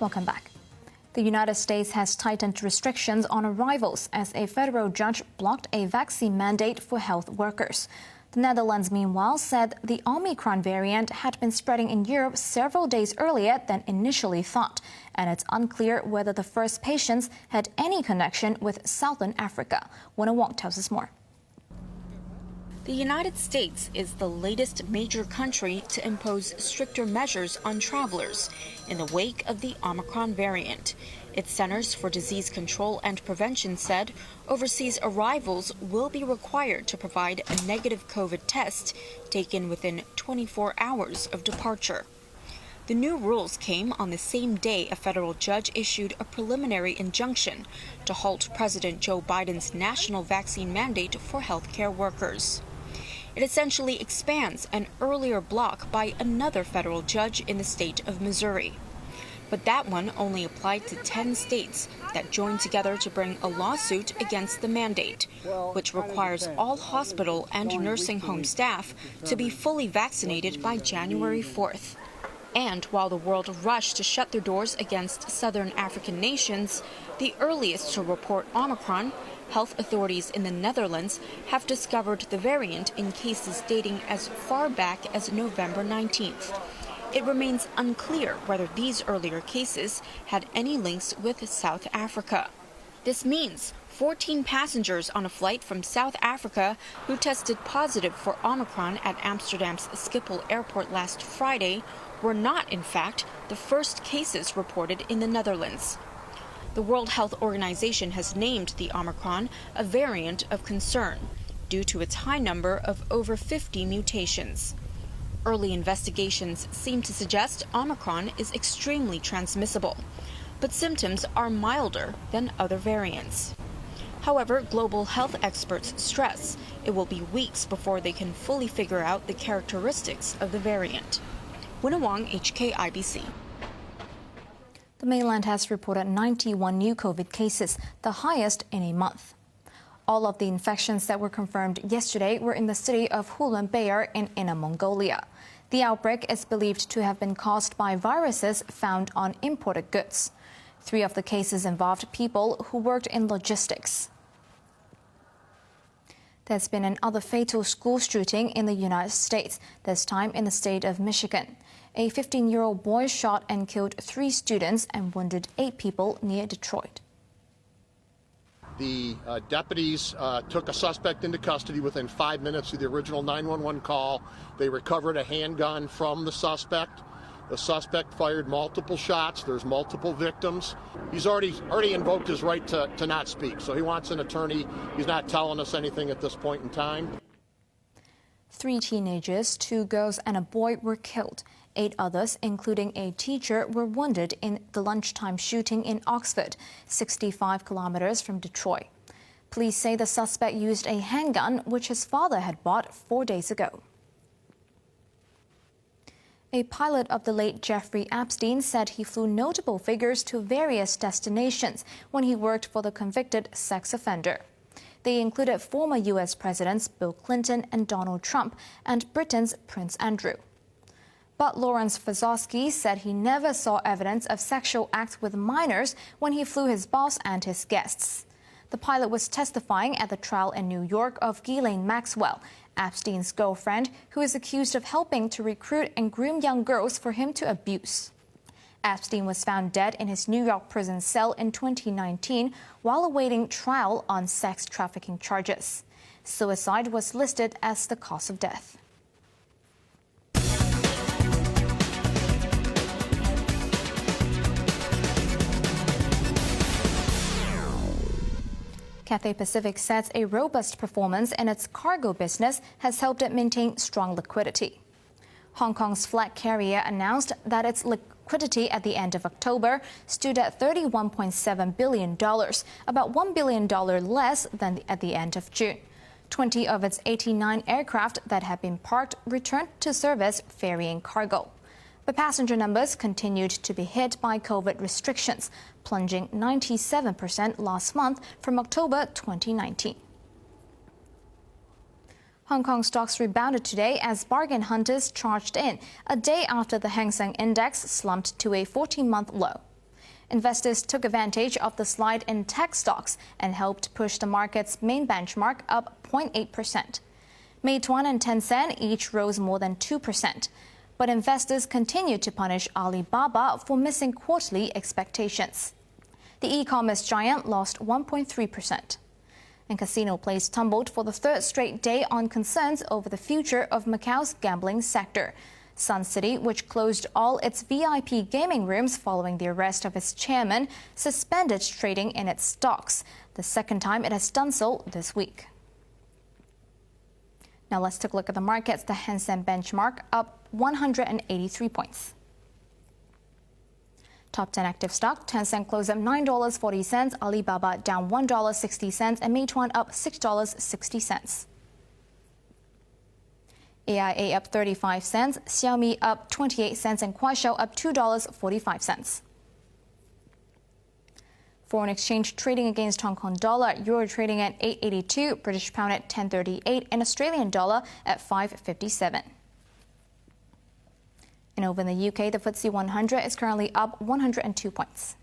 Welcome back. The United States has tightened restrictions on arrivals as a federal judge blocked a vaccine mandate for health workers. The Netherlands, meanwhile, said the Omicron variant had been spreading in Europe several days earlier than initially thought, and it's unclear whether the first patients had any connection with Southern Africa. Wenna Wong tells us more. The United States is the latest major country to impose stricter measures on travelers in the wake of the Omicron variant. Its Centers for Disease Control and Prevention said overseas arrivals will be required to provide a negative COVID test taken within 24 hours of departure. The new rules came on the same day a federal judge issued a preliminary injunction to halt President Joe Biden's national vaccine mandate for healthcare workers. It essentially expands an earlier block by another federal judge in the state of Missouri. But that one only applied to 10 states that joined together to bring a lawsuit against the mandate, which requires all hospital and nursing home staff to be fully vaccinated by January 4th. And while the world rushed to shut their doors against Southern African nations, the earliest to report Omicron, health authorities in the Netherlands have discovered the variant in cases dating as far back as November 19th. It remains unclear whether these earlier cases had any links with South Africa. This means 14 passengers on a flight from South Africa who tested positive for Omicron at Amsterdam's Schiphol Airport last Friday were not, in fact, the first cases reported in the Netherlands. The World Health Organization has named the Omicron a variant of concern due to its high number of over 50 mutations. Early investigations seem to suggest Omicron is extremely transmissible, but symptoms are milder than other variants. However, global health experts stress it will be weeks before they can fully figure out the characteristics of the variant. Wenna Wong, HKIBC. The mainland has reported 91 new COVID cases, the highest in a month. All of the infections that were confirmed yesterday were in the city of Ulaanbaatar in Inner Mongolia. The outbreak is believed to have been caused by viruses found on imported goods. 3 of the cases involved people who worked in logistics. There's been another fatal school shooting in the United States, this time in the state of Michigan. A 15-year-old boy shot and killed 3 students and wounded 8 people near Detroit. The deputies took a suspect into custody within 5 minutes of the original 911 call. They recovered a handgun from the suspect. The suspect fired multiple shots. There's multiple victims. He's already invoked his right to not speak, so he wants an attorney. He's not telling us anything at this point in time. 3 teenagers, 2 girls and a boy were killed. 8 others, including a teacher, were wounded in the lunchtime shooting in Oxford, 65 kilometers from Detroit. Police say the suspect used a handgun, which his father had bought 4 days ago. A pilot of the late Jeffrey Epstein said he flew notable figures to various destinations when he worked for the convicted sex offender. They included former U.S. Presidents Bill Clinton and Donald Trump and Britain's Prince Andrew. But Lawrence Fazowski said he never saw evidence of sexual acts with minors when he flew his boss and his guests. The pilot was testifying at the trial in New York of Ghislaine Maxwell, Epstein's girlfriend, who is accused of helping to recruit and groom young girls for him to abuse. Epstein was found dead in his New York prison cell in 2019 while awaiting trial on sex trafficking charges. Suicide was listed as the cause of death. Cathay Pacific says a robust performance in its cargo business has helped it maintain strong liquidity. Hong Kong's flag carrier announced that its liquidity at the end of October stood at $31.7 billion, about $1 billion less than at the end of June. 20 of its 89 aircraft that had been parked returned to service ferrying cargo. But passenger numbers continued to be hit by COVID restrictions, plunging 97% last month from October 2019. Hong Kong stocks rebounded today as bargain hunters charged in, a day after the Hang Seng Index slumped to a 14-month low. Investors took advantage of the slide in tech stocks and helped push the market's main benchmark up 0.8%. Meituan and Tencent each rose more than 2%. But investors continued to punish Alibaba for missing quarterly expectations. The e-commerce giant lost 1.3%. And casino plays tumbled for the third straight day on concerns over the future of Macau's gambling sector. Sun City, which closed all its VIP gaming rooms following the arrest of its chairman, suspended trading in its stocks, the second time it has done so this week. Now let's take a look at the markets. The Hang Seng benchmark up 183 points. Top 10 active stock, Tencent closed up $9.40, Alibaba down $1.60, and Meituan up $6.60. AIA up 35 cents, Xiaomi up 28 cents, and Kuaishou up $2.45. Foreign exchange trading against Hong Kong dollar, euro trading at 8.82, British pound at 10.38, and Australian dollar at 5.57. And over in the UK, the FTSE 100 is currently up 102 points.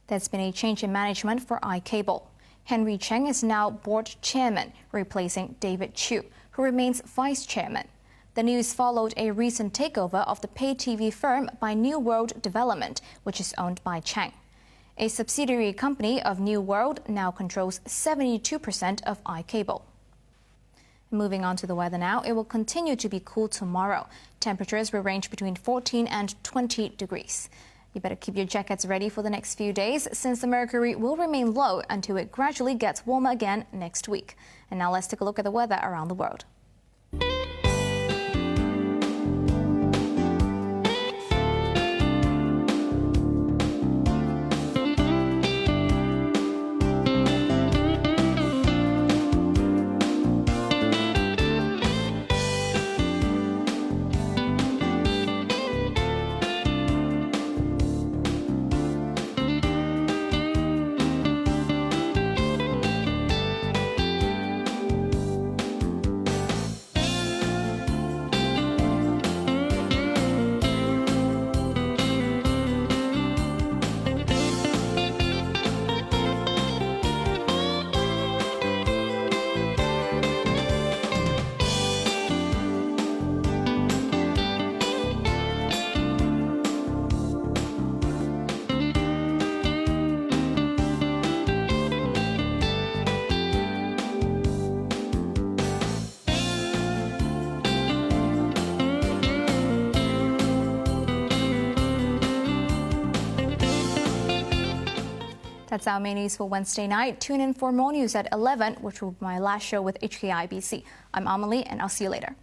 There's been a change in management for iCable. Henry Cheng is now board chairman, replacing David Chu, who remains vice chairman. The news followed a recent takeover of the pay TV firm by New World Development, which is owned by Cheng. A subsidiary company of New World now controls 72% of iCable. Moving on to the weather now, it will continue to be cool tomorrow. Temperatures will range between 14 and 20 degrees. You better keep your jackets ready for the next few days, since the mercury will remain low until it gradually gets warmer again next week. And now let's take a look at the weather around the world. That's our main news for Wednesday night. Tune in for more news at 11, which will be my last show with HKIBC. I'm Almond Li, and I'll see you later.